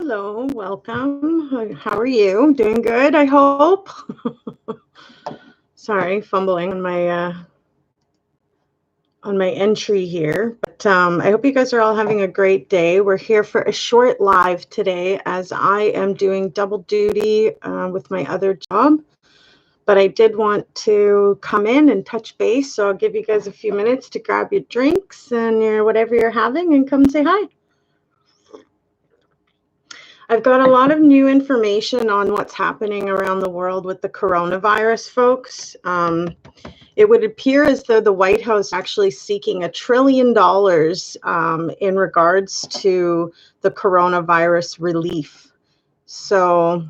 Hello, welcome. How are you? Doing good, I hope. Sorry, fumbling on my entry here, but I hope you guys are all having a great day. We're here for a short live today as I am doing double duty with my other job. But I did want to come in and touch base, so I'll give you guys a few minutes to grab your drinks and whatever you're having and come say hi. I've got a lot of new information on what's happening around the world with the coronavirus, folks. It would appear as though the White House actually seeking $1 trillion in regards to the coronavirus relief. So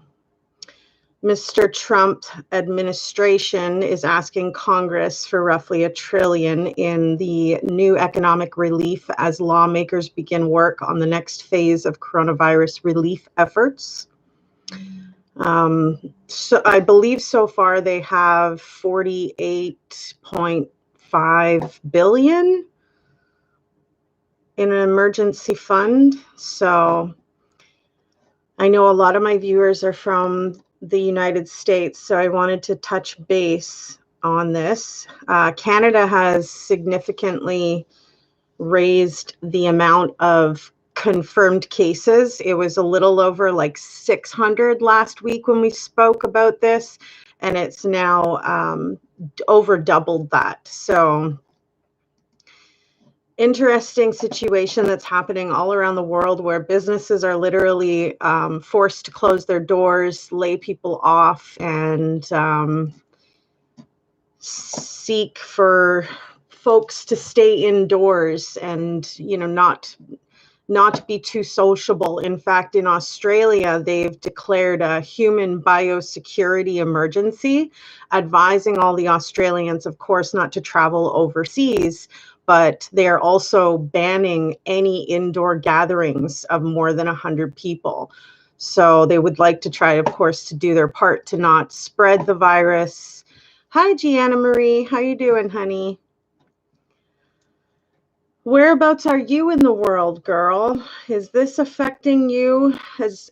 Mr. Trump administration is asking Congress for roughly $1 trillion in the new economic relief as lawmakers begin work on the next phase of coronavirus relief efforts. So I believe so far they have 48.5 billion in an emergency fund. So I know a lot of my viewers are from the United States, so I wanted to touch base on this. Canada has significantly raised the amount of confirmed cases. It was a little over like 600 last week when we spoke about this, and it's now over doubled that. So interesting situation that's happening all around the world where businesses are literally forced to close their doors, lay people off, and seek for folks to stay indoors and not be too sociable. In fact, in Australia, they've declared a human biosecurity emergency, advising all the Australians, of course, not to travel overseas, but they are also banning any indoor gatherings of more than 100 people. So they would like to try, of course, to do their part to not spread the virus. Hi, Gianna Marie. How you doing, honey? Whereabouts are you in the world, girl? Is this affecting you as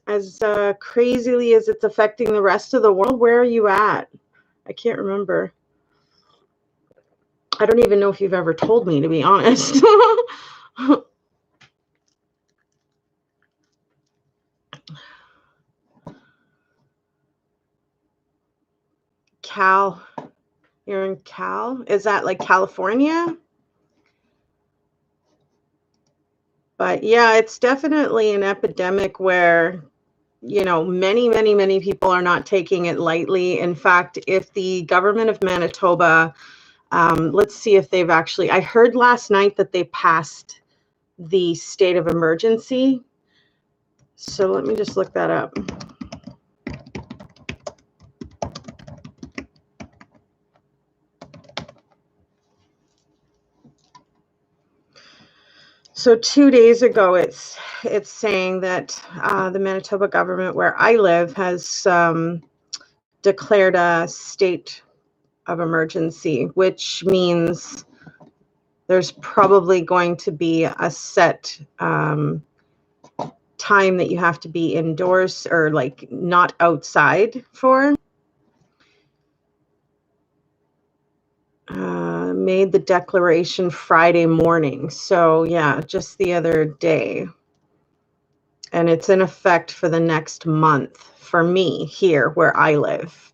crazily as it's affecting the rest of the world? Where are you at? I can't remember. I don't even know if you've ever told me, to be honest. Cal, you're in Cal? Is that like California? But yeah, it's definitely an epidemic where, many people are not taking it lightly. In fact, if the government of Manitoba, let's see if they've actually, I heard last night that they passed the state of emergency. So let me just look that up. So 2 days ago, it's saying that the Manitoba government, where I live, has declared a state of emergency, which means there's probably going to be a set time that you have to be indoors or like not outside for. Made the declaration Friday morning. So yeah, just the other day. And it's in effect for the next month for me here where I live.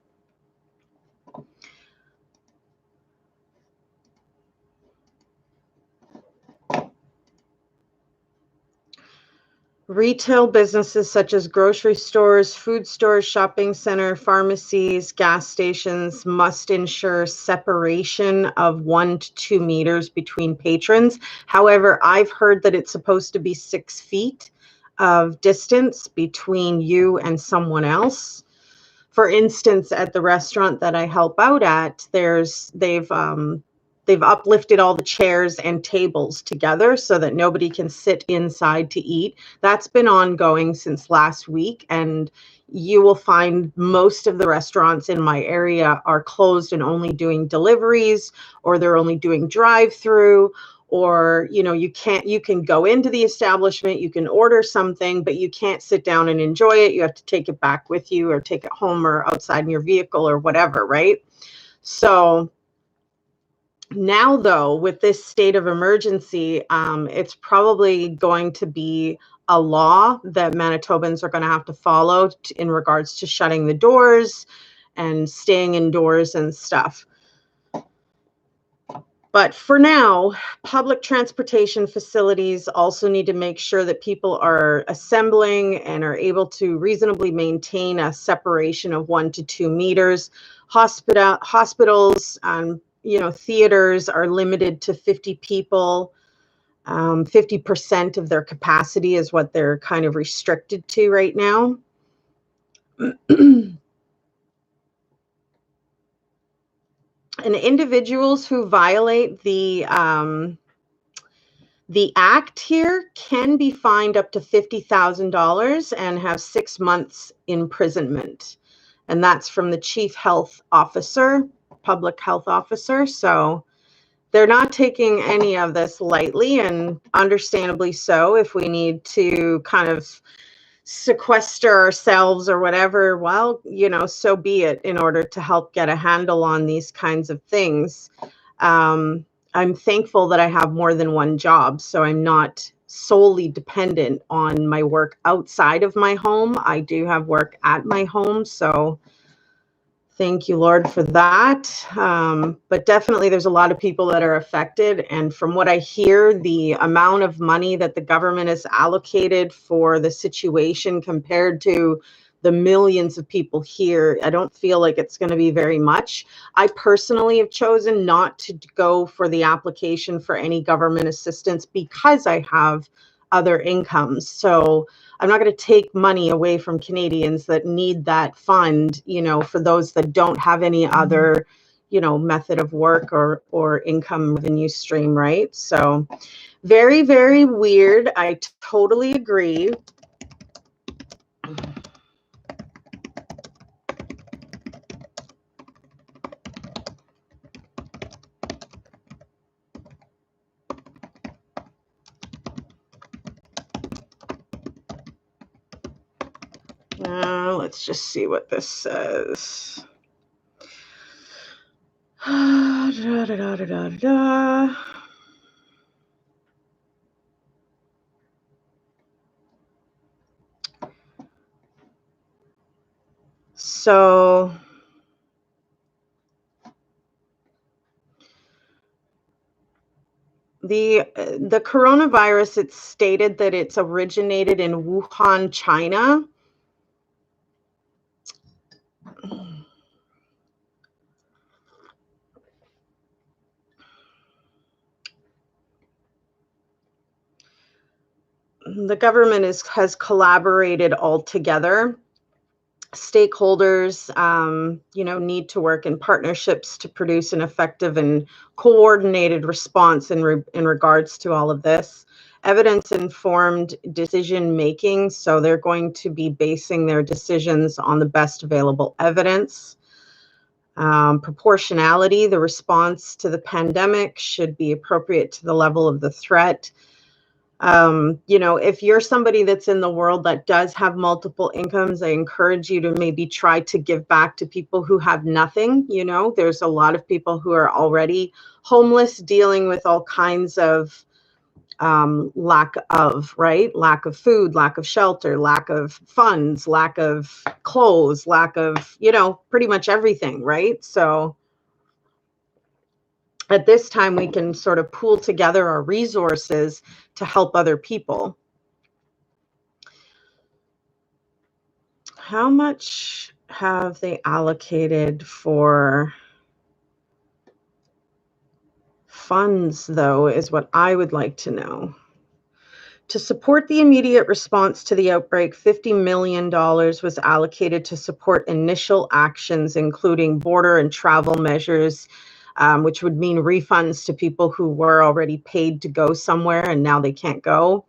Retail businesses such as grocery stores, food stores, shopping center, pharmacies, gas stations must ensure separation of 1 to 2 meters between patrons. However, I've heard that it's supposed to be 6 feet of distance between you and someone else. For instance, at the restaurant that I help out at, they've uplifted all the chairs and tables together so that nobody can sit inside to eat. That's been ongoing since last week, and you will find most of the restaurants in my area are closed and only doing deliveries, or they're only doing drive-through, or, you know, you can go into the establishment, you can order something, but you can't sit down and enjoy it. You have to take it back with you or take it home or outside in your vehicle or whatever, right? So now, though, with this state of emergency, it's probably going to be a law that Manitobans are going to have to follow in regards to shutting the doors and staying indoors and stuff. But for now, public transportation facilities also need to make sure that people are assembling and are able to reasonably maintain a separation of 1 to 2 meters. Hospitals, you know, theaters are limited to 50 people. 50% of their capacity is what they're kind of restricted to right now. And individuals who violate the act here can be fined up to $50,000 and have 6 months imprisonment. And that's from the chief health officer, public health officer. So they're not taking any of this lightly, and understandably so. If we need to kind of sequester ourselves or whatever, well, you know, so be it, in order to help get a handle on these kinds of things. I'm thankful that I have more than one job, so I'm not solely dependent on my work outside of my home. I do have work at my home, so thank you, Lord, for that. But definitely there's a lot of people that are affected. And from what I hear, the amount of money that the government has allocated for the situation compared to the millions of people here, I don't feel like it's going to be very much. I personally have chosen not to go for the application for any government assistance because I have other incomes. So I'm not going to take money away from Canadians that need that fund, you know, for those that don't have any other, you know, method of work or income revenue stream, right? So very, very weird. I totally agree. Let's just see what this says. Da, da, da, da, da. So the coronavirus, it's stated that it's originated in Wuhan, China. The government has collaborated all together. Stakeholders, you know, need to work in partnerships to produce an effective and coordinated response in regards to all of this. Evidence-informed decision making, so they're going to be basing their decisions on the best available evidence. Proportionality, the response to the pandemic should be appropriate to the level of the threat. You know, if you're somebody that's in the world that does have multiple incomes, I encourage you to maybe try to give back to people who have nothing. You know, there's a lot of people who are already homeless, dealing with all kinds of lack of, right? Lack of food, lack of shelter, lack of funds, lack of clothes, lack of, you know, pretty much everything, right? So at this time, we can sort of pool together our resources to help other people. How much have they allocated for funds, though, is what I would like to know. To support the immediate response to the outbreak, $50 million was allocated to support initial actions, including border and travel measures, which would mean refunds to people who were already paid to go somewhere and now they can't go.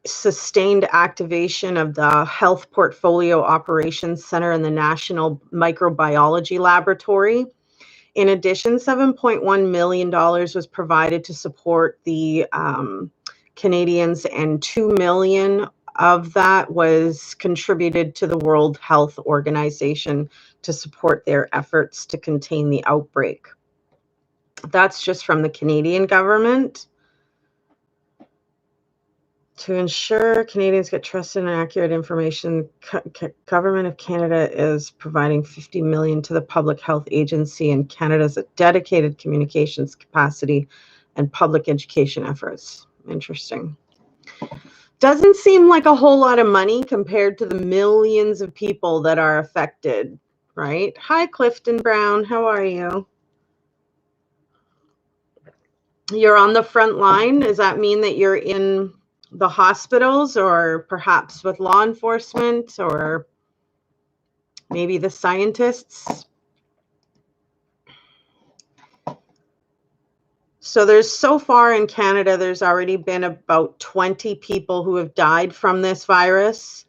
Sustained activation of the Health Portfolio Operations Center and the National Microbiology Laboratory. In addition, $7.1 million was provided to support the Canadians, and $2 million of that was contributed to the World Health Organization to support their efforts to contain the outbreak. That's just from the Canadian government. To ensure Canadians get trusted and accurate information, Government of Canada is providing $50 million to the Public Health Agency and Canada's dedicated communications capacity and public education efforts. Interesting. Doesn't seem like a whole lot of money compared to the millions of people that are affected, right? Hi, Clifton Brown. How are you? You're on the front line. Does that mean that you're in the hospitals, or perhaps with law enforcement, or maybe the scientists? So there's, so far in Canada, there's already been about 20 people who have died from this virus.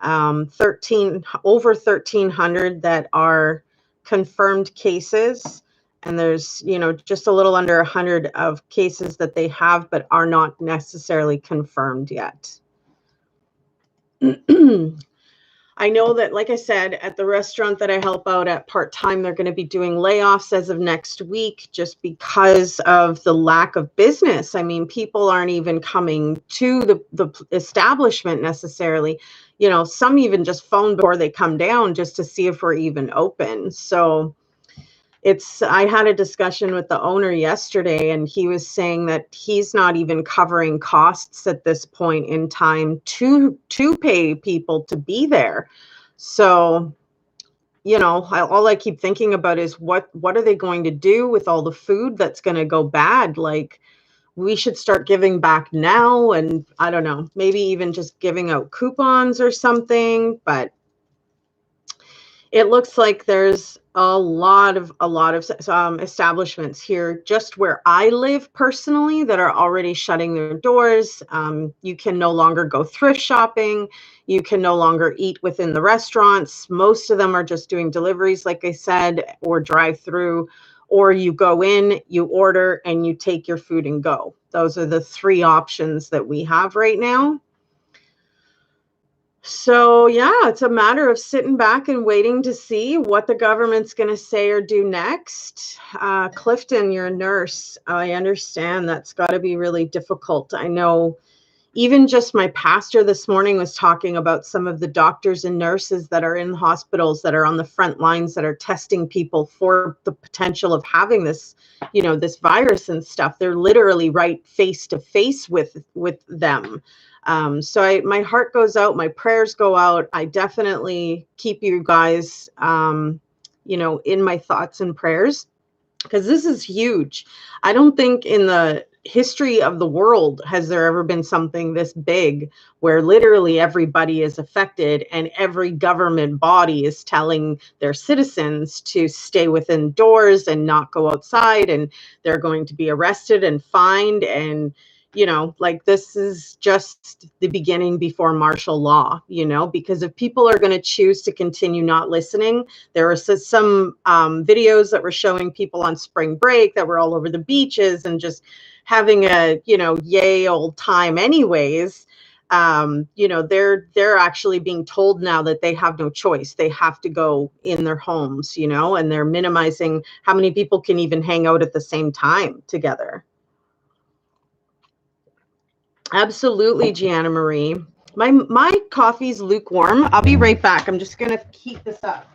Over 1,300 that are confirmed cases. And there's, just a little under 100 of cases that they have, but are not necessarily confirmed yet. I know that, like I said, at the restaurant that I help out at part-time, they're going to be doing layoffs as of next week just because of the lack of business. I mean, people aren't even coming to the establishment necessarily. Some even just phone before they come down just to see if we're even open. So I had a discussion with the owner yesterday, and he was saying that he's not even covering costs at this point in time to pay people to be there. So, all I keep thinking about is what are they going to do with all the food that's going to go bad? Like, we should start giving back now, and I don't know, maybe even just giving out coupons or something, but it looks like there's a lot of establishments here just where I live personally that are already shutting their doors. You can no longer go thrift shopping. You can no longer eat within the restaurants. Most of them are just doing deliveries, like I said, or drive-through, or you go in, you order, and you take your food and go. Those are the three options that we have right now. So, yeah, it's a matter of sitting back and waiting to see what the government's going to say or do next. Clifton, you're a nurse. I understand that's got to be really difficult. I know even just my pastor this morning was talking about some of the doctors and nurses that are in hospitals, that are on the front lines, that are testing people for the potential of having this, this virus and stuff. They're literally right face to face with them. So my heart goes out, my prayers go out. I definitely keep you guys, in my thoughts and prayers, because this is huge. I don't think in the history of the world has there ever been something this big where literally everybody is affected and every government body is telling their citizens to stay within doors and not go outside, and they're going to be arrested and fined. And like, this is just the beginning before martial law, because if people are going to choose to continue not listening. There were some videos that were showing people on spring break that were all over the beaches and just having a, yay old time anyways. They're actually being told now that they have no choice. They have to go in their homes, and they're minimizing how many people can even hang out at the same time together. Absolutely, Gianna Marie. My coffee's lukewarm. I'll be right back. I'm just gonna heat this up.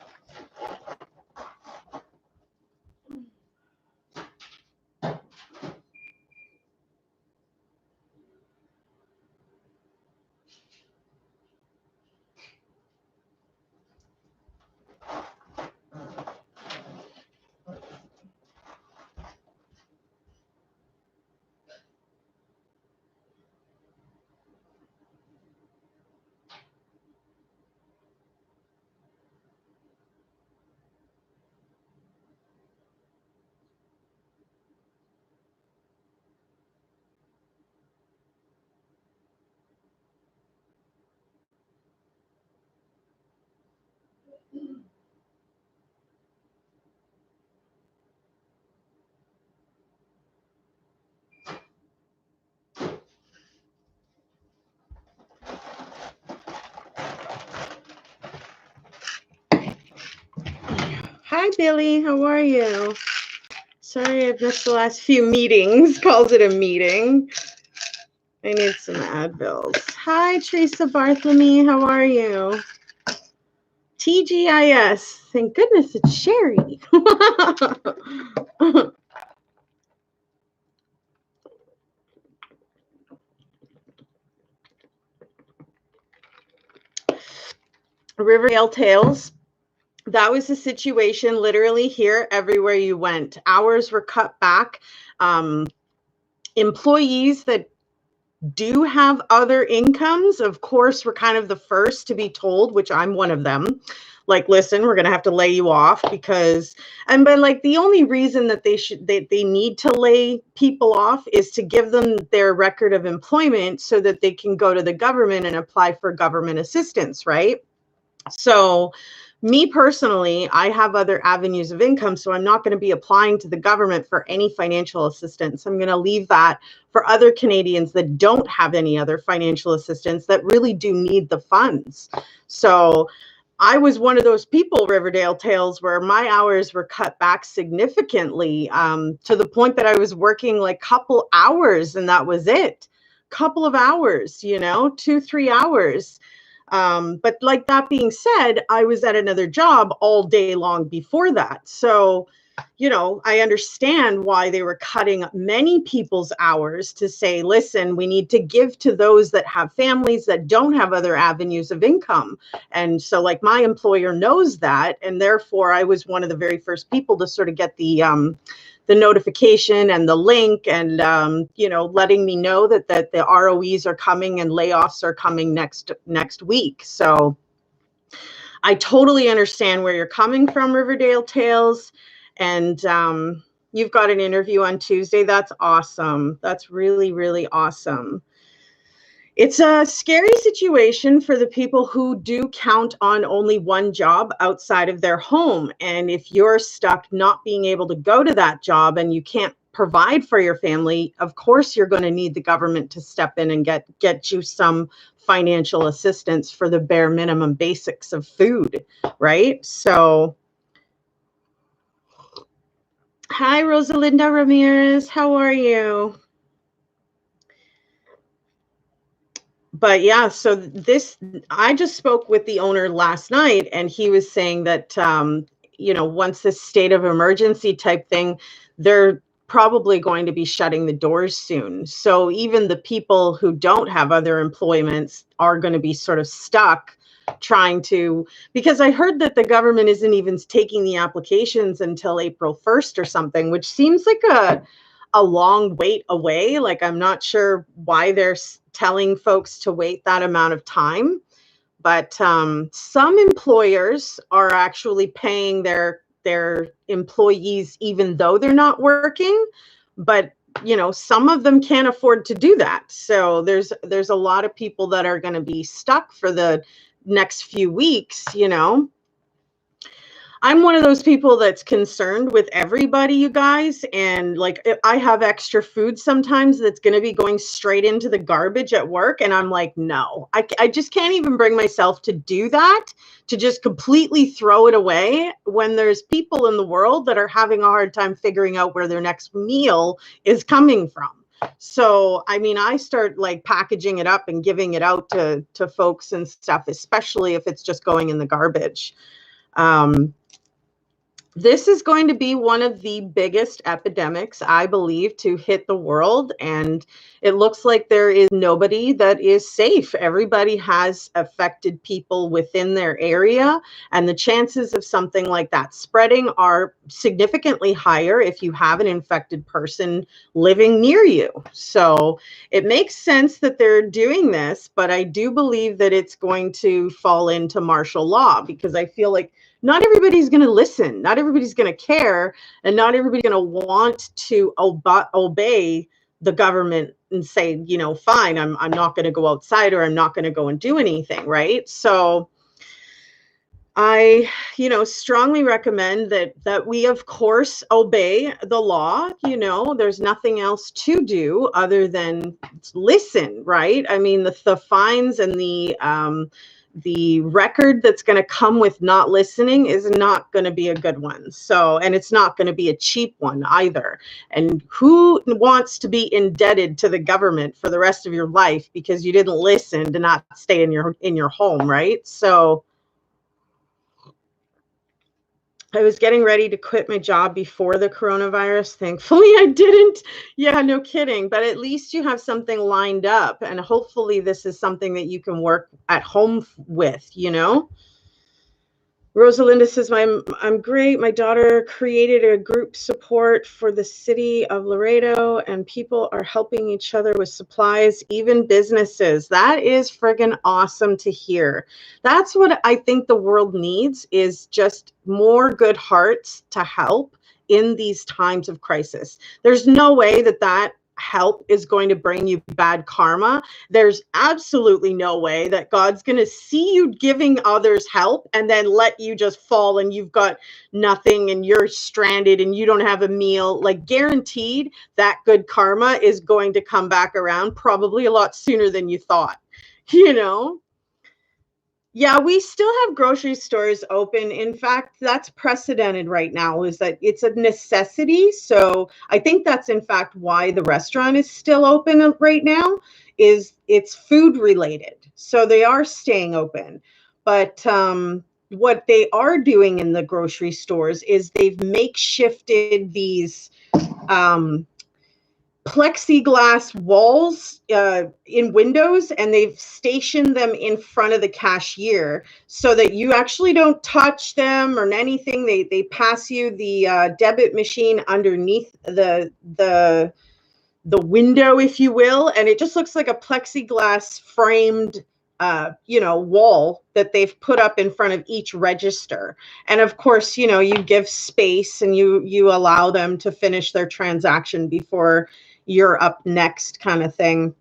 Hi, Billy. How are you? Sorry, I've missed the last few meetings. Calls it a meeting. I need some Advils. Hi, Teresa Bartholomew. How are you? TGIS. Thank goodness it's Sherry. Riverdale Tales. That was the situation literally here everywhere you went. Hours were cut back. Employees that do have other incomes, of course, were kind of the first to be told, which I'm one of them. Like, listen, we're going to have to lay you off because, but like the only reason that they need to lay people off is to give them their record of employment so that they can go to the government and apply for government assistance, right? So me personally, I have other avenues of income, so I'm not going to be applying to the government for any financial assistance. I'm going to leave that for other Canadians that don't have any other financial assistance that really do need the funds. So I was one of those people, Riverdale Tales, where my hours were cut back significantly, to the point that I was working like couple hours and that was it. Couple of hours, 2-3 hours. But like that being said, I was at another job all day long before that. So, I understand why they were cutting many people's hours to say, listen, we need to give to those that have families that don't have other avenues of income. And so like my employer knows that. And therefore I was one of the very first people to sort of get the notification and the link and, letting me know that the ROEs are coming and layoffs are coming next week. So I totally understand where you're coming from, Riverdale Tales. And you've got an interview on Tuesday. That's awesome. That's really, really awesome. It's a scary situation for the people who do count on only one job outside of their home. And if you're stuck not being able to go to that job and you can't provide for your family, of course, you're going to need the government to step in and get you some financial assistance for the bare minimum basics of food, right? So, hi, Rosalinda Ramirez. How are you? But yeah, so I just spoke with the owner last night and he was saying that, once this state of emergency type thing, they're probably going to be shutting the doors soon. So even the people who don't have other employments are going to be sort of stuck trying to, because I heard that the government isn't even taking the applications until April 1st or something, which seems like a long wait away. Like, I'm not sure why they're telling folks to wait that amount of time. But some employers are actually paying their employees even though they're not working. But some of them can't afford to do that. So there's a lot of people that are going to be stuck for the next few weeks. I'm one of those people that's concerned with everybody, you guys. And like, I have extra food sometimes that's going to be going straight into the garbage at work. And I'm like, no, I just can't even bring myself to do that, to just completely throw it away when there's people in the world that are having a hard time figuring out where their next meal is coming from. So, I mean, I start like packaging it up and giving it out to folks and stuff, especially if it's just going in the garbage. This is going to be one of the biggest epidemics, I believe, to hit the world. And it looks like there is nobody that is safe. Everybody has affected people within their area. And the chances of something like that spreading are significantly higher if you have an infected person living near you. So it makes sense that they're doing this, but I do believe that it's going to fall into martial law, because I feel like not everybody's going to listen. Not everybody's going to care. And not everybody's going to want to obey the government and say, fine, I'm not going to go outside, or I'm not going to go and do anything. Right. So I, strongly recommend that we, of course, obey the law. There's nothing else to do other than listen. Right. I mean, the fines and the, the record that's going to come with not listening is not going to be a good one. So, and it's not going to be a cheap one either. And who wants to be indebted to the government for the rest of your life because you didn't listen to not stay in your home, right? So I was getting ready to quit my job before the coronavirus. Thankfully, I didn't. Yeah, no kidding. But at least you have something lined up. And hopefully this is something that you can work at home with, you know? Rosalinda says, I'm great. My daughter created a group support for the city of Laredo, and people are helping each other with supplies, even businesses. That is friggin' awesome to hear. That's what I think the world needs, is just more good hearts to help in these times of crisis. There's no way that help is going to bring you bad karma. There's absolutely no way that God's going to see you giving others help and then let you just fall and you've got nothing and you're stranded and you don't have a meal. Like, guaranteed that good karma is going to come back around probably a lot sooner than you thought, you know? Yeah, we still have grocery stores open. In fact, that's precedented right now, is that it's a necessity. So I think that's in fact why the restaurant is still open right now, is it's food related. So they are staying open. But what they are doing in the grocery stores is they've makeshifted these plexiglass walls in windows, and they've stationed them in front of the cashier so that you actually don't touch them or anything. They pass you the debit machine underneath the window, if you will, and it just looks like a plexiglass framed wall that they've put up in front of each register. And of course, you give space and you allow them to finish their transaction before you're up next, kind of thing.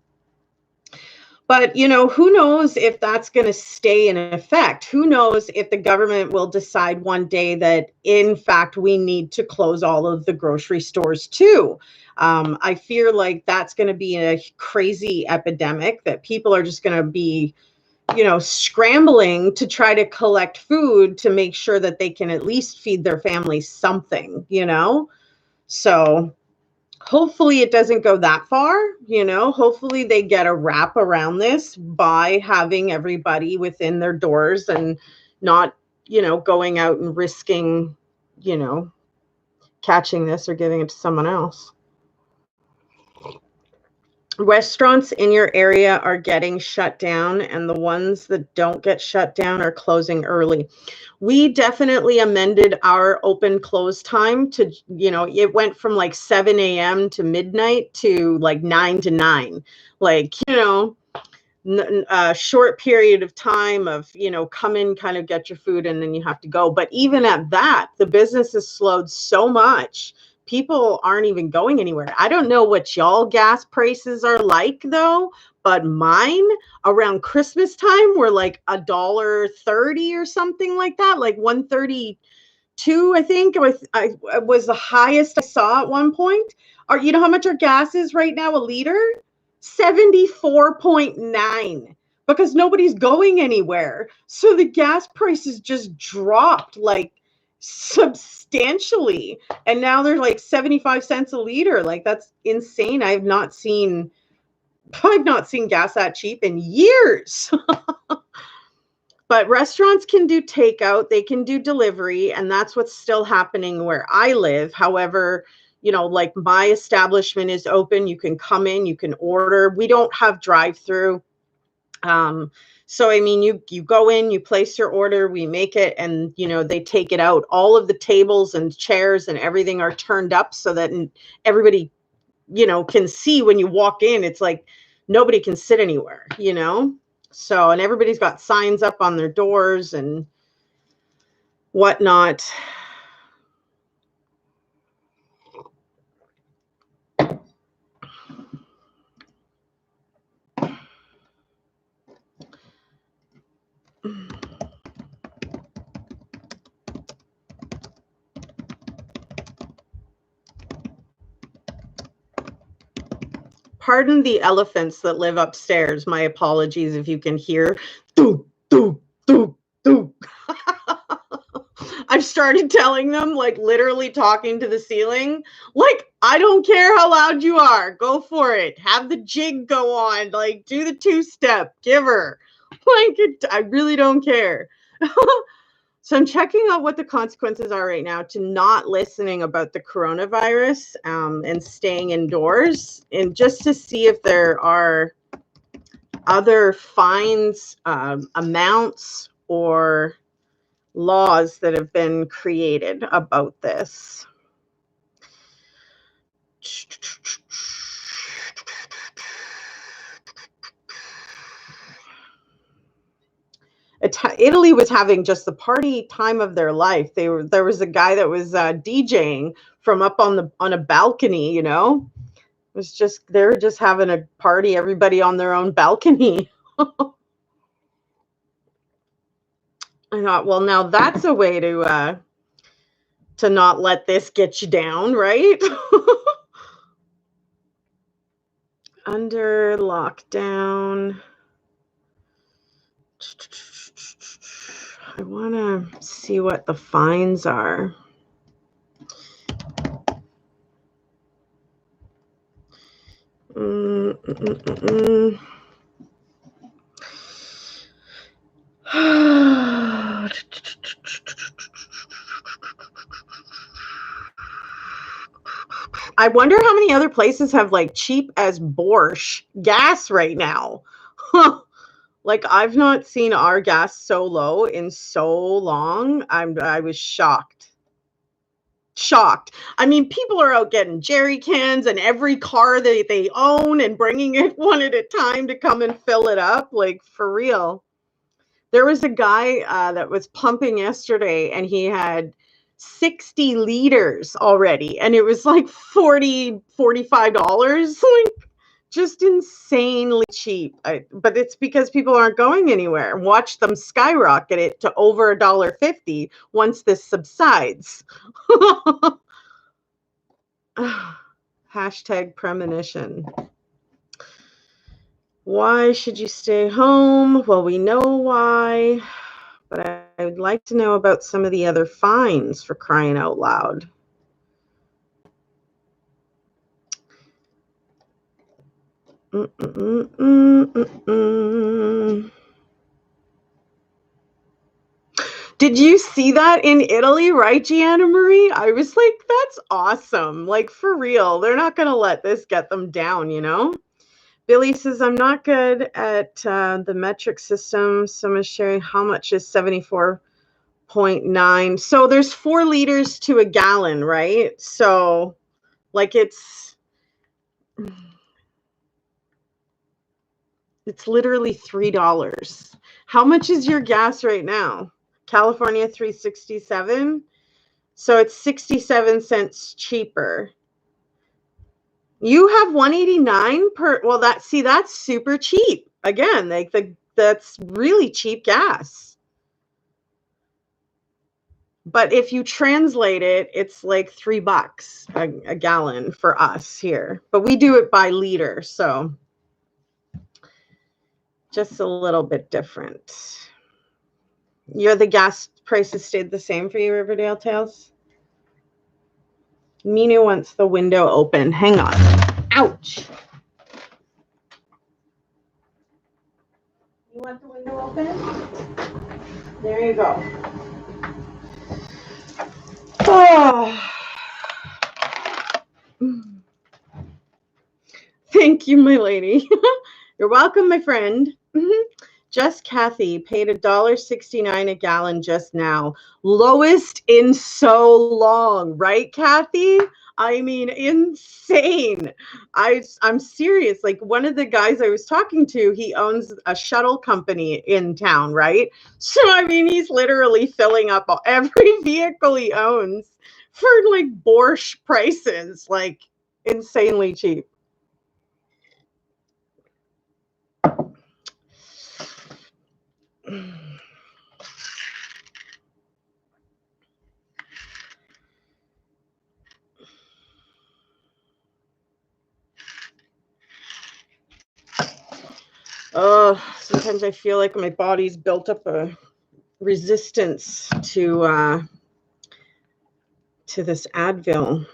But, who knows if that's going to stay in effect? Who knows if the government will decide one day that, in fact, we need to close all of the grocery stores too. I fear like that's going to be a crazy epidemic, that people are just going to be, scrambling to try to collect food to make sure that they can at least feed their families something, So hopefully it doesn't go that far, hopefully they get a wrap around this by having everybody within their doors and not, going out and risking, catching this or giving it to someone else. Restaurants in your area are getting shut down, and the ones that don't get shut down are closing early. We definitely amended our open close time to, it went from like 7 a.m. to midnight to like 9 to 9. Like, a short period of time of, come in, kind of get your food, and then you have to go. But even at that, the business has slowed so much. People aren't even going anywhere. I don't know what y'all gas prices are like though, but mine around Christmas time were like $1.30 or something like that, like 132, I think. I was the highest I saw at one point. You know how much our gas is right now, a liter? 74.9, because nobody's going anywhere. So the gas prices just dropped like substantially, and now they're like 75 cents a liter. Like, that's insane. I've not seen gas that cheap in years. But restaurants can do takeout, they can do delivery, and that's what's still happening where I live. However, like my establishment is open. You can come in, you can order. We don't have drive-through. So, I mean, you go in, you place your order, we make it, and, they take it out. All of the tables and chairs and everything are turned up so that everybody, can see when you walk in. It's like nobody can sit anywhere, So, and everybody's got signs up on their doors and whatnot. Pardon the elephants that live upstairs. My apologies if you can hear. Doo, doo, started telling them, like literally talking to the ceiling, like, I don't care how loud you are, go for it, have the jig go on, like do the two-step, give her, like I really don't care. So I'm checking out what the consequences are right now to not listening about the coronavirus and staying indoors, and just to see if there are other fines, amounts, or laws that have been created about this. Italy was having just the party time of their life. There was a guy that was DJing from up on a balcony, you know. It was just, they were just having a party, everybody on their own balcony. I thought, well, now that's a way to not let this get you down, right? Under lockdown. I want to see what the fines are. I wonder how many other places have like cheap as borscht gas right now. Like, I've not seen our gas so low in so long. I was shocked. I mean, people are out getting jerry cans and every car that they own and bringing it one at a time to come and fill it up. Like, for real. There was a guy that was pumping yesterday, and he had 60 liters already, and it was like $45. Like, just insanely cheap. But it's because people aren't going anywhere. Watch them skyrocket it to over $1.50 once this subsides. Hashtag premonition. Why should you stay home? Well, we know why, but I would like to know about some of the other fines, for crying out loud. Did you see that in Italy, right, Gianna Marie? I was like, that's awesome. Like, for real. They're not going to let this get them down, you know? Billy says, I'm not good at the metric system. Someone's sharing how much is 74.9. So there's 4 liters to a gallon, right? So, like, it's literally $3. How much is your gas right now? California, $3.67. So it's 67 cents cheaper. You have 189 per. Well, that's super cheap. Again, like that's really cheap gas. But if you translate it, it's like $3 a gallon for us here. But we do it by liter, so just a little bit different. The gas prices stayed the same for you, Riverdale Tales? Mina wants the window open. Hang on. Ouch. You want the window open? There you go. Oh. Thank you, my lady. You're welcome, my friend. Just Kathy paid $1.69 a gallon just now. Lowest in so long, right, Kathy? I mean, insane. I'm serious. Like, one of the guys I was talking to, he owns a shuttle company in town, right? So, I mean, he's literally filling up every vehicle he owns for like borscht prices, like insanely cheap. Sometimes I feel like my body's built up a resistance to to this Advil.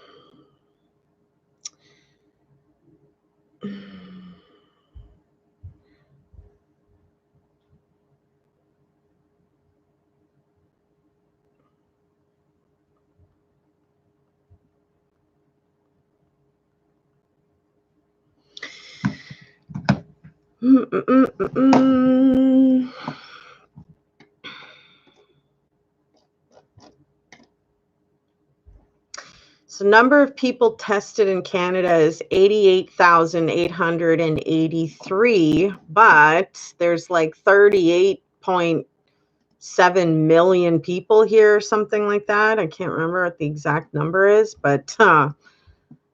So number of people tested in Canada is 88,883, but there's like 38.7 million people here or something like that. I can't remember what the exact number is, but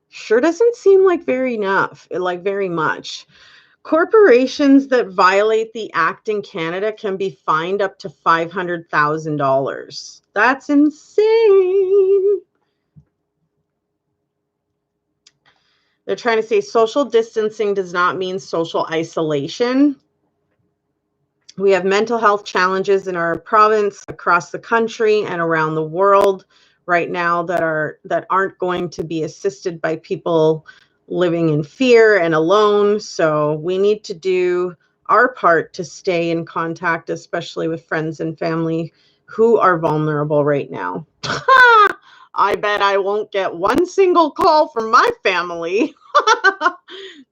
sure doesn't seem like very much. Corporations that violate the act in Canada can be fined up to $500,000. That's insane. They're trying to say social distancing does not mean social isolation. We have mental health challenges in our province, across the country, and around the world right now that aren't going to be assisted by people living in fear and alone. So we need to do our part to stay in contact, especially with friends and family who are vulnerable right now. I bet I won't get one single call from my family.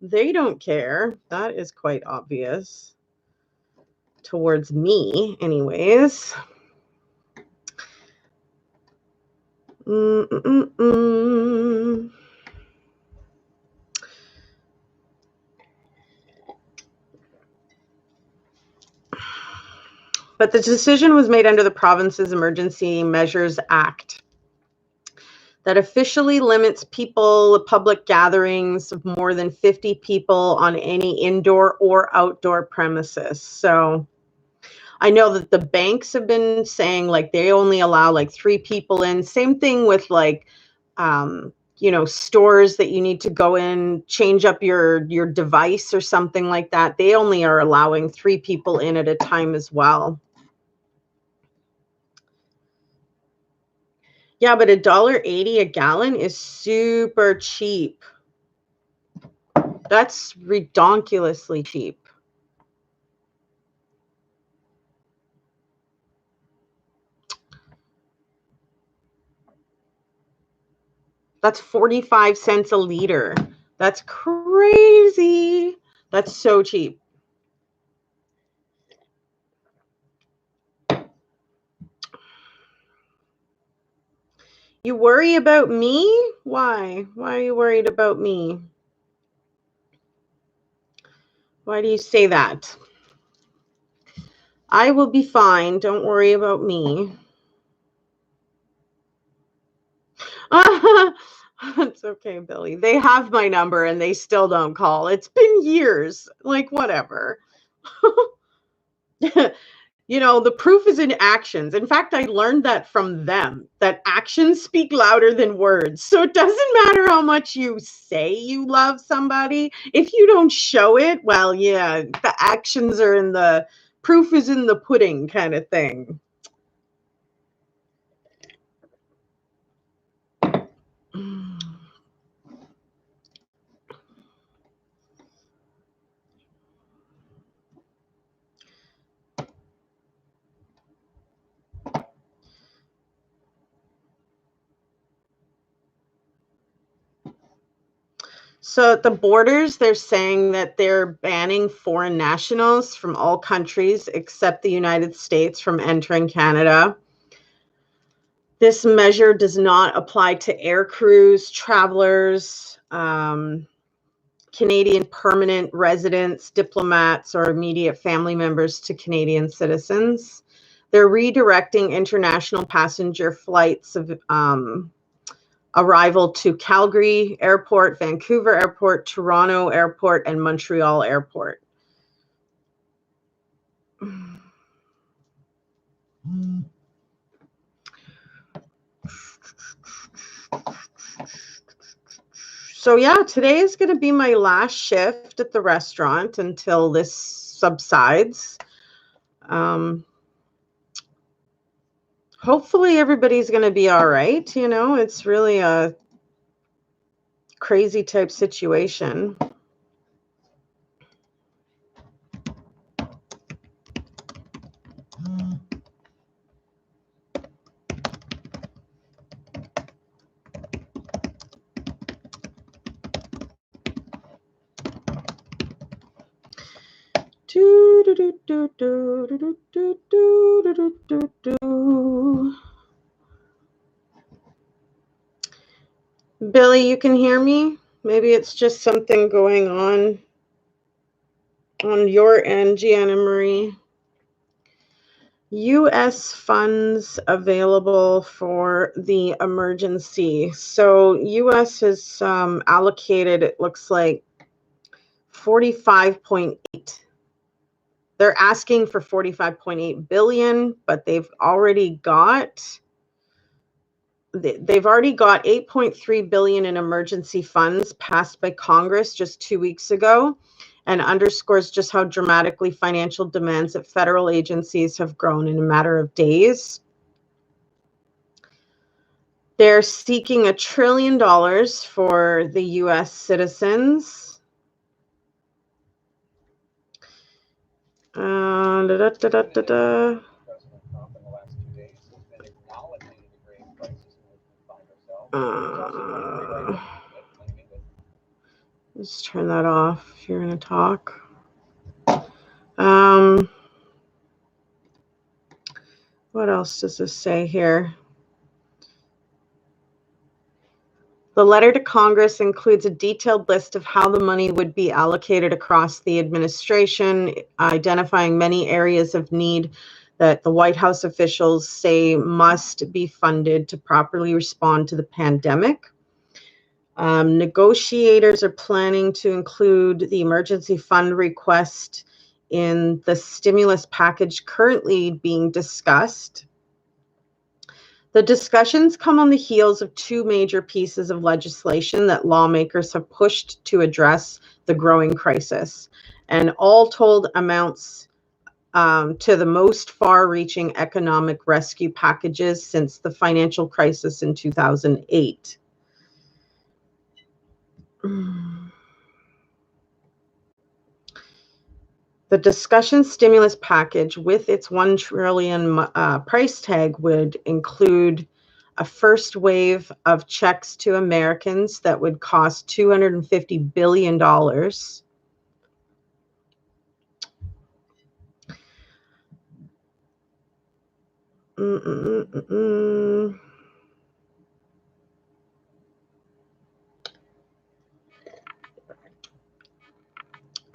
They don't care. That is quite obvious. Towards me, anyways. But the decision was made under the Province's Emergency Measures Act that officially limits public gatherings of more than 50 people on any indoor or outdoor premises. So I know that the banks have been saying like they only allow like 3 people in. Same thing with like, stores that you need to go in, change up your device or something like that. They only are allowing 3 people in at a time as well. Yeah, but $1.80 a gallon is super cheap. That's redonkulously cheap. That's 45 cents a liter. That's crazy. That's so cheap. You worry about me? Why? Why are you worried about me? Why do you say that? I will be fine. Don't worry about me. It's okay, Billy. They have my number and they still don't call. It's been years. Like, whatever. The proof is in actions. In fact, I learned that from them, that actions speak louder than words. So it doesn't matter how much you say you love somebody. If you don't show it, well, yeah, the actions are proof is in the pudding kind of thing. So at the borders, they're saying that they're banning foreign nationals from all countries except the United States from entering Canada. This measure does not apply to air crews, travelers, Canadian permanent residents, diplomats, or immediate family members to Canadian citizens. They're redirecting international passenger flights of arrival to Calgary Airport, Vancouver Airport, Toronto Airport, and Montreal Airport. So yeah, today is going to be my last shift at the restaurant until this subsides. hopefully everybody's going to be all right. You know, it's really a crazy type situation. Billy, you can hear me? Maybe it's just something going on your end, Gianna Marie. U.S. funds available for the emergency. So U.S. has allocated, it looks like, 45.8. They're asking for 45.8 billion, but they've already got 8.3 billion in emergency funds passed by Congress just 2 weeks ago, and underscores just how dramatically financial demands at federal agencies have grown in a matter of days. They're seeking $1 trillion for the U.S. citizens. Let's turn that off if you're going to talk. What else does this say here? The letter to Congress includes a detailed list of how the money would be allocated across the administration, identifying many areas of need that the White House officials say must be funded to properly respond to the pandemic. Negotiators are planning to include the emergency fund request in the stimulus package currently being discussed. The discussions come on the heels of two major pieces of legislation that lawmakers have pushed to address the growing crisis, and all told amounts to the most far-reaching economic rescue packages since the financial crisis in 2008. The discussion stimulus package with its $1 trillion price tag would include a first wave of checks to Americans that would cost $250 billion.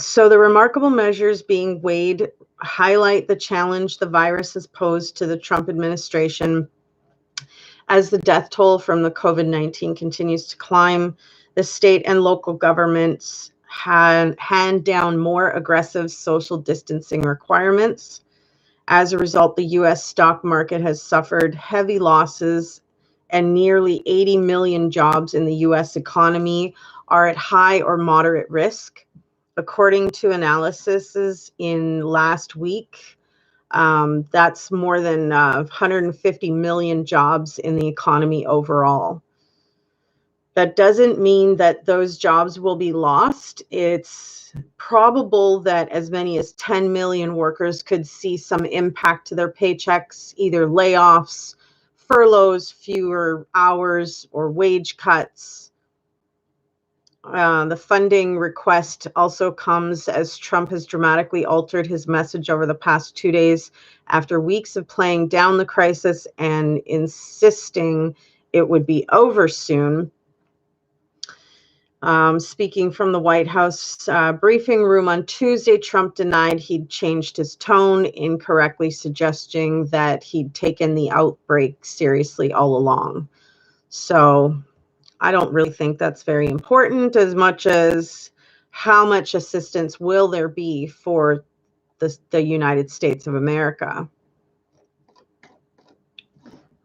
So the remarkable measures being weighed highlight the challenge the virus has posed to the Trump administration as the death toll from the COVID-19 continues to climb. The state and local governments hand down more aggressive social distancing requirements. As a result, the U.S. stock market has suffered heavy losses, and nearly 80 million jobs in the U.S. economy are at high or moderate risk. According to analyses in last week, that's more than 150 million jobs in the economy overall. That doesn't mean that those jobs will be lost. It's probable that as many as 10 million workers could see some impact to their paychecks, either layoffs, furloughs, fewer hours, or wage cuts. The funding request also comes as Trump has dramatically altered his message over the past 2 days after weeks of playing down the crisis and insisting it would be over soon. Speaking from the White House briefing room on Tuesday, Trump denied he'd changed his tone, incorrectly suggesting that he'd taken the outbreak seriously all along. So I don't really think that's very important as much as how much assistance will there be for the United States of America,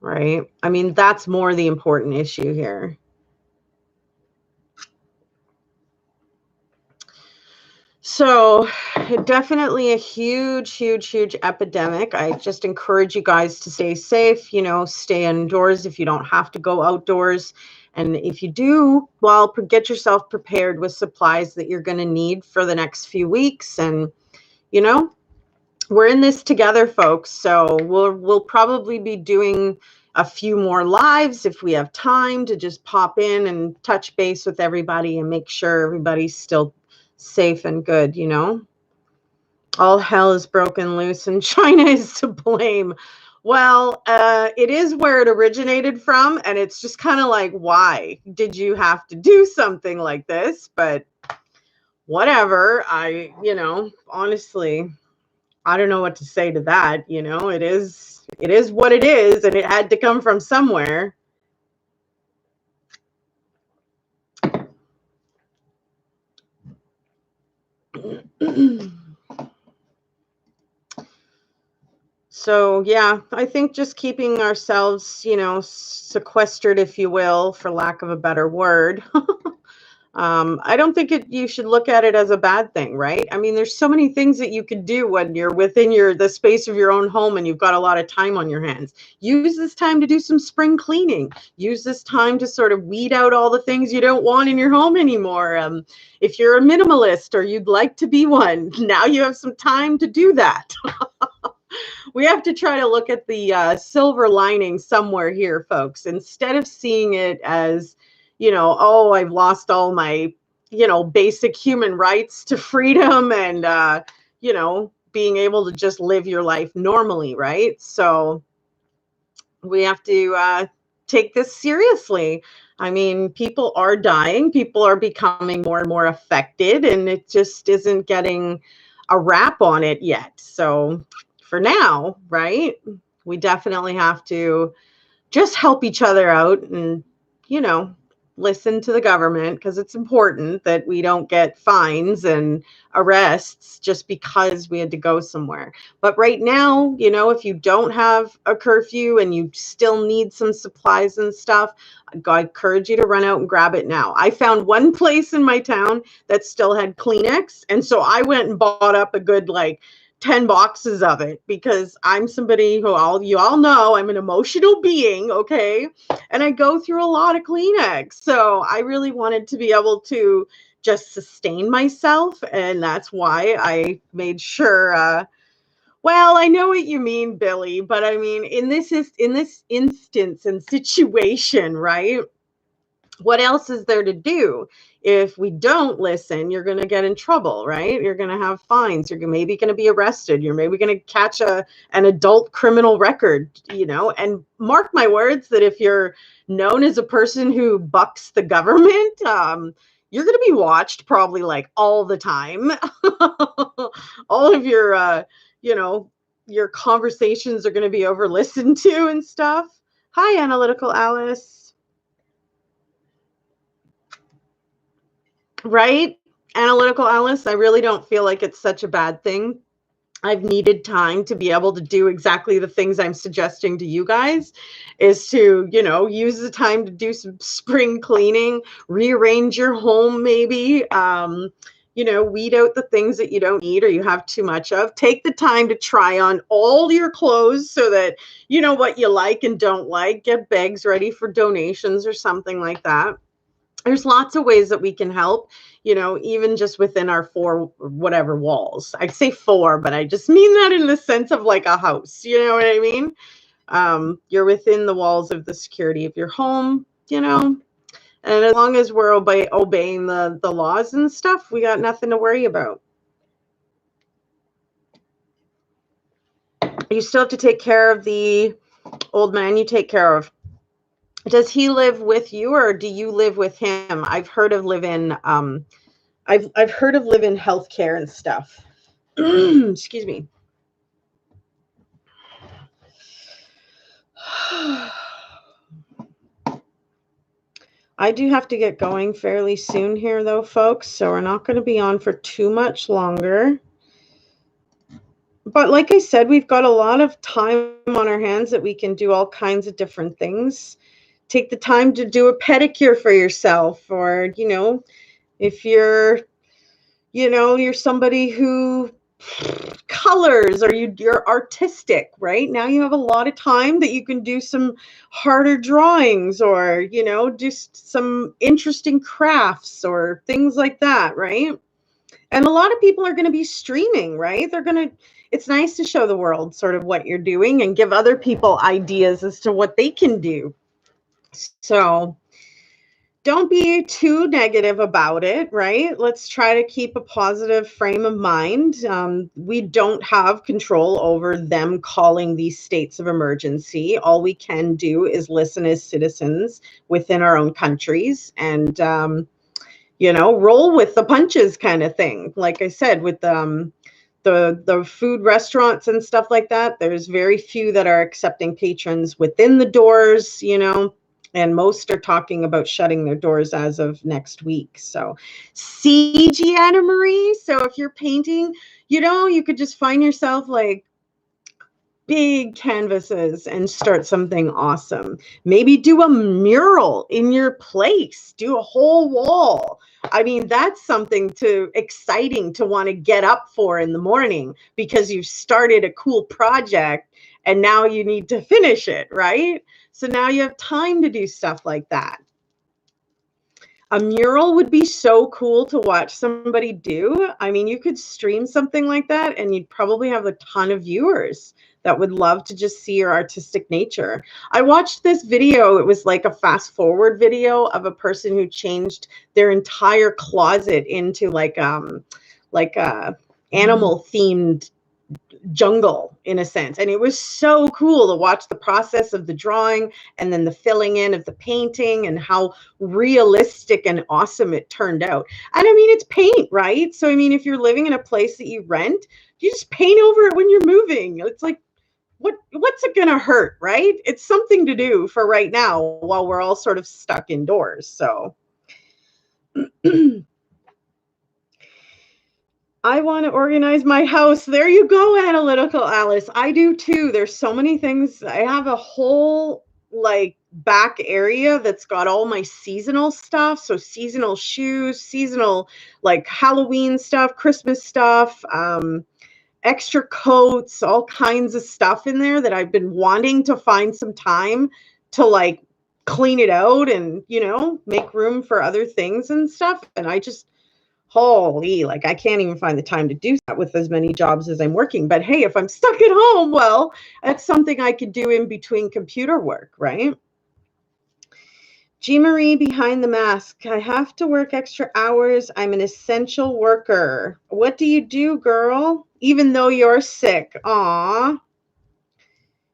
right? I mean, that's more the important issue here. So definitely a huge, huge, huge epidemic. I just encourage you guys to stay safe, stay indoors if you don't have to go outdoors. And if you do, well, get yourself prepared with supplies that you're going to need for the next few weeks. And, you know, we're in this together, folks. So we'll probably be doing a few more lives if we have time to just pop in and touch base with everybody and make sure everybody's still safe and good, All hell is broken loose and China is to blame. Well, it is where it originated from, and it's just kind of like, why did you have to do something like this? But whatever. Honestly, I don't know what to say to that. It is what it is, and it had to come from somewhere. So, yeah, I think just keeping ourselves, sequestered, if you will, for lack of a better word. I don't think you should look at it as a bad thing, right? I mean, there's so many things that you could do when you're within the space of your own home and you've got a lot of time on your hands. Use this time to do some spring cleaning. Use this time to sort of weed out all the things you don't want in your home anymore. If you're a minimalist or you'd like to be one, now you have some time to do that. We have to try to look at the silver lining somewhere here, folks, instead of seeing it as, oh, I've lost all my, basic human rights to freedom and, being able to just live your life normally, right? So we have to take this seriously. I mean, people are dying, people are becoming more and more affected, and it just isn't getting a wrap on it yet. So for now, right, we definitely have to just help each other out and, listen to the government, because it's important that we don't get fines and arrests just because we had to go somewhere. But right now, if you don't have a curfew and you still need some supplies and stuff, I encourage you to run out and grab it now. I found one place in my town that still had Kleenex, and so I went and bought up a good 10 boxes of it, because I'm somebody who you all know I'm an emotional being, okay? And I go through a lot of Kleenex. So I really wanted to be able to just sustain myself. And that's why I made sure, well, I know what you mean, Billy, but I mean, in this instance and situation, right? What else is there to do? If we don't listen, you're going to get in trouble, right? You're going to have fines. You're maybe going to be arrested. You're maybe going to catch an adult criminal record, and mark my words that if you're known as a person who bucks the government, you're going to be watched probably all the time. All of your conversations are going to be over listened to and stuff. Hi, Analytical Alice. Right? Analytical Alice, I really don't feel like it's such a bad thing. I've needed time to be able to do exactly the things I'm suggesting to you guys, is to, use the time to do some spring cleaning, rearrange your home maybe, weed out the things that you don't need or you have too much of. Take the time to try on all your clothes so that you know what you like and don't like. Get bags ready for donations or something like that. There's lots of ways that we can help, even just within our four whatever walls. I say four, but I just mean that in the sense of like a house. You know what I mean? You're within the walls of the security of your home, and as long as we're obeying the laws and stuff, we got nothing to worry about. You still have to take care of the old man you take care of. Does he live with you or do you live with him? I've heard of live-in I've heard of live-in healthcare and stuff. Excuse me. I do have to get going fairly soon here though, folks, so we're not going to be on for too much longer. But like I said, we've got a lot of time on our hands that we can do all kinds of different things. Take the time to do a pedicure for yourself, or, if you're somebody who colors, or you're artistic, right? Now you have a lot of time that you can do some harder drawings, or, just some interesting crafts or things like that, right? And a lot of people are going to be streaming, right? It's nice to show the world sort of what you're doing and give other people ideas as to what they can do. So don't be too negative about it, right? Let's try to keep a positive frame of mind. We don't have control over them calling these states of emergency. All we can do is listen as citizens within our own countries, and roll with the punches, kind of thing. Like I said, with the food restaurants and stuff like that, there's very few that are accepting patrons within the doors, and most are talking about shutting their doors as of next week. So, CG, Anna Marie. So if you're painting, you could just find yourself like big canvases and start something awesome. Maybe do a mural in your place, do a whole wall. I mean, that's something exciting to want to get up for in the morning, because you've started a cool project and now you need to finish it, right? So now you have time to do stuff like that. A mural would be so cool to watch somebody do. I mean, you could stream something like that and you'd probably have a ton of viewers that would love to just see your artistic nature. I watched this video. It was like a fast forward video of a person who changed their entire closet into like a animal themed jungle, in a sense. And it was so cool to watch the process of the drawing and then the filling in of the painting and how realistic and awesome it turned out. And I mean, it's paint, right? So I mean, if you're living in a place that you rent, you just paint over it when you're moving. It's like, what's it gonna hurt, right? It's something to do for right now while we're all sort of stuck indoors. So I want to organize my house. There you go, Analytical Alice. I do too. There's so many things. I have a whole like back area that's got all my seasonal stuff. So seasonal shoes, seasonal like Halloween stuff, Christmas stuff, extra coats, all kinds of stuff in there that I've been wanting to find some time to like clean it out and, make room for other things and stuff. And I just, holy, like I can't even find the time to do that with as many jobs as I'm working. But hey, if I'm stuck at home, well, that's something I could do in between computer work, right? G. Marie behind the mask. I have to work extra hours. I'm an essential worker. What do you do, girl? Even though you're sick. Aw.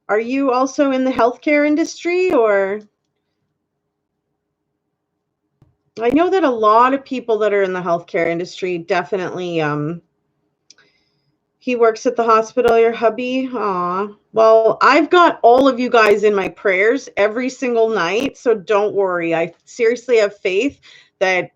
Are you also in the healthcare industry, or? I know that a lot of people that are in the healthcare industry definitely, he works at the hospital, your hubby. Aw. Well, I've got all of you guys in my prayers every single night, so don't worry. I seriously have faith that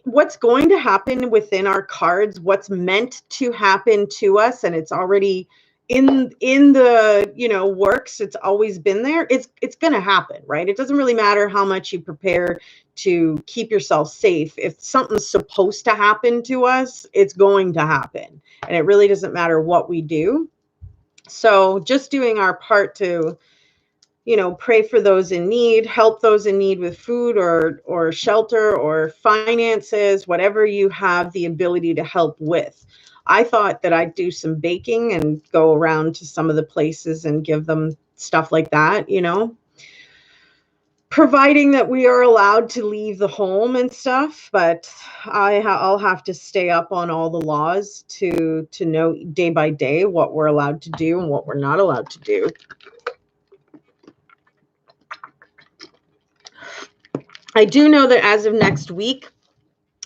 what's going to happen within our cards, what's meant to happen to us, and it's already in the works. It's always been there. It's going to happen, right? It doesn't really matter how much you prepare to keep yourself safe. If something's supposed to happen to us, it's going to happen, and it really doesn't matter what we do. So just doing our part to pray for those in need, help those in need with food or shelter or finances, whatever you have the ability to help with. I thought that I'd do some baking and go around to some of the places and give them stuff like that, providing that we are allowed to leave the home and stuff. But I'll have to stay up on all the laws to know day by day what we're allowed to do and what we're not allowed to do. I do know that as of next week,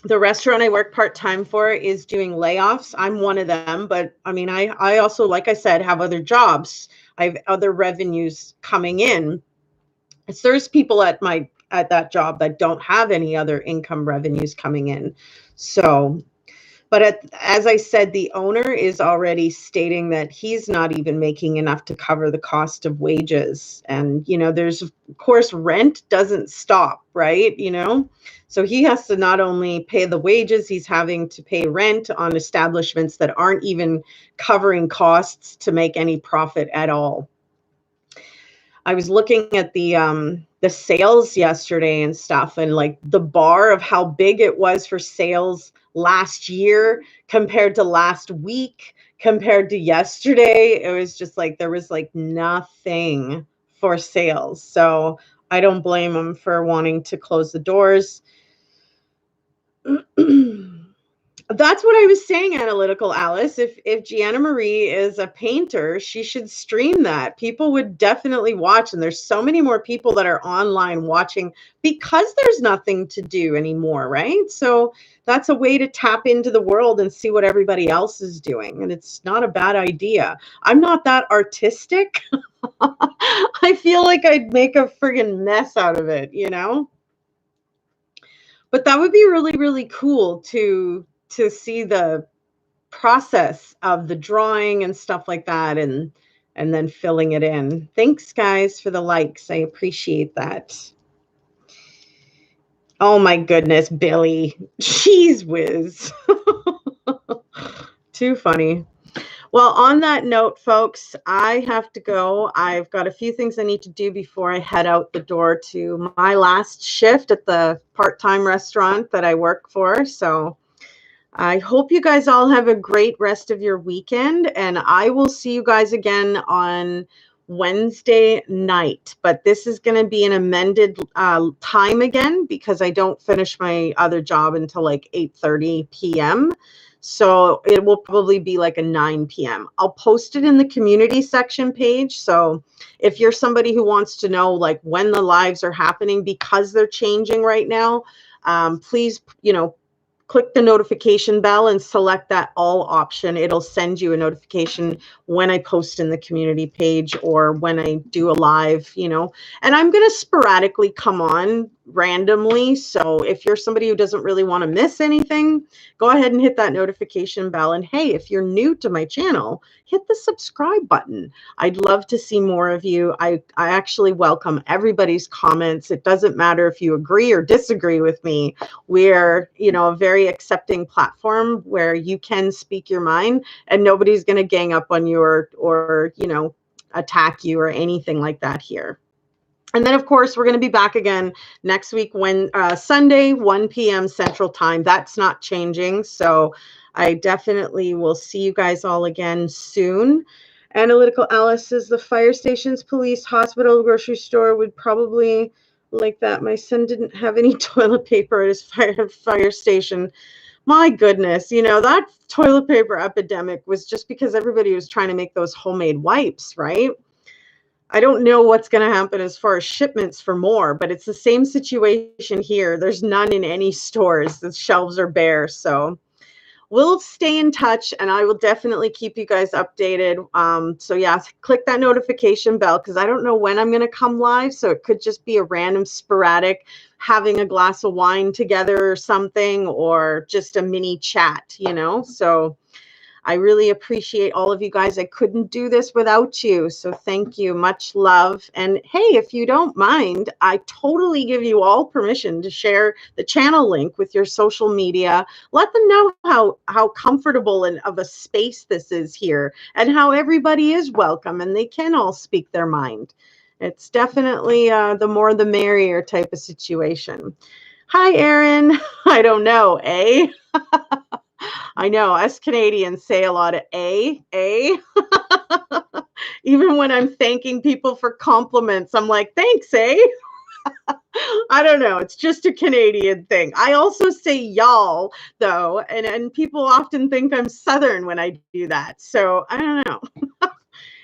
the restaurant I work part-time for is doing layoffs. I'm one of them, but I mean, I also, like I said, have other jobs. I have other revenues coming in. There's people at that job that don't have any other income revenues coming in. So, But as I said, the owner is already stating that he's not even making enough to cover the cost of wages. And, there's, of course, rent doesn't stop, right? So he has to not only pay the wages, he's having to pay rent on establishments that aren't even covering costs to make any profit at all. I was looking at the sales yesterday and stuff, and like the bar of how big it was for sales last year compared to last week compared to yesterday. It was just like there was like nothing for sales. So I don't blame them for wanting to close the doors. That's what I was saying, Analytical Alice. If Gianna Marie is a painter, she should stream that. People would definitely watch, and there's so many more people that are online watching because there's nothing to do anymore, right? So that's a way to tap into the world and see what everybody else is doing, and it's not a bad idea. I'm not that artistic. I feel like I'd make a friggin' mess out of it, But that would be really, really cool to see the process of the drawing and stuff like that, and then filling it in. Thanks, guys, for the likes. I appreciate that. Oh my goodness, Billy. Jeez whiz. Too funny. Well, on that note, folks, I have to go. I've got a few things I need to do before I head out the door to my last shift at the part-time restaurant that I work for. So I hope you guys all have a great rest of your weekend, and I will see you guys again on Wednesday night. But this is going to be an amended time again because I don't finish my other job until like 8:30 p.m. So it will probably be like a 9 p.m. I'll post it in the community section page. So if you're somebody who wants to know like when the lives are happening because they're changing right now, please, click the notification bell and select that all option. It'll send you a notification when I post in the community page or when I do a live, and I'm going to sporadically come on randomly. So if you're somebody who doesn't really want to miss anything, go ahead and hit that notification bell. And hey, if you're new to my channel, hit the subscribe button. I'd love to see more of you. I actually welcome everybody's comments. It doesn't matter if you agree or disagree with me. We're, a very accepting platform where you can speak your mind and nobody's going to gang up on you or attack you or anything like that here. And then, of course, we're going to be back again next week when Sunday, 1 p.m. Central Time. That's not changing. So I definitely will see you guys all again soon. Analytical Alice says the fire stations, police, hospital, grocery store would probably like that. My son didn't have any toilet paper at his fire station. My goodness, that toilet paper epidemic was just because everybody was trying to make those homemade wipes, right? I don't know what's going to happen as far as shipments for more, but it's the same situation here. There's none in any stores. The shelves are bare. So we'll stay in touch, and I will definitely keep you guys updated. So yeah, click that notification bell because I don't know when I'm going to come live. So it could just be a random sporadic having a glass of wine together or something, or just a mini chat, So I really appreciate all of you guys. I couldn't do this without you. So thank you. Much love. And hey, if you don't mind, I totally give you all permission to share the channel link with your social media. Let them know how comfortable and of a space this is here and how everybody is welcome and they can all speak their mind. It's definitely the more the merrier type of situation. Hi, Erin. I don't know, eh? I know us Canadians say a lot of eh. Even when I'm thanking people for compliments, I'm like, thanks, eh? I don't know. It's just a Canadian thing. I also say y'all, though, and people often think I'm Southern when I do that. So I don't know.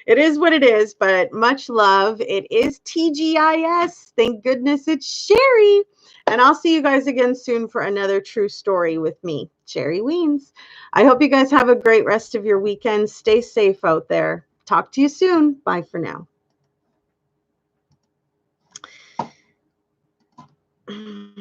It is what it is, but much love. It is TGIS. Thank goodness it's Sherry. And I'll see you guys again soon for another true story with me, Sherry Wiens. I hope you guys have a great rest of your weekend. Stay safe out there. Talk to you soon. Bye for now.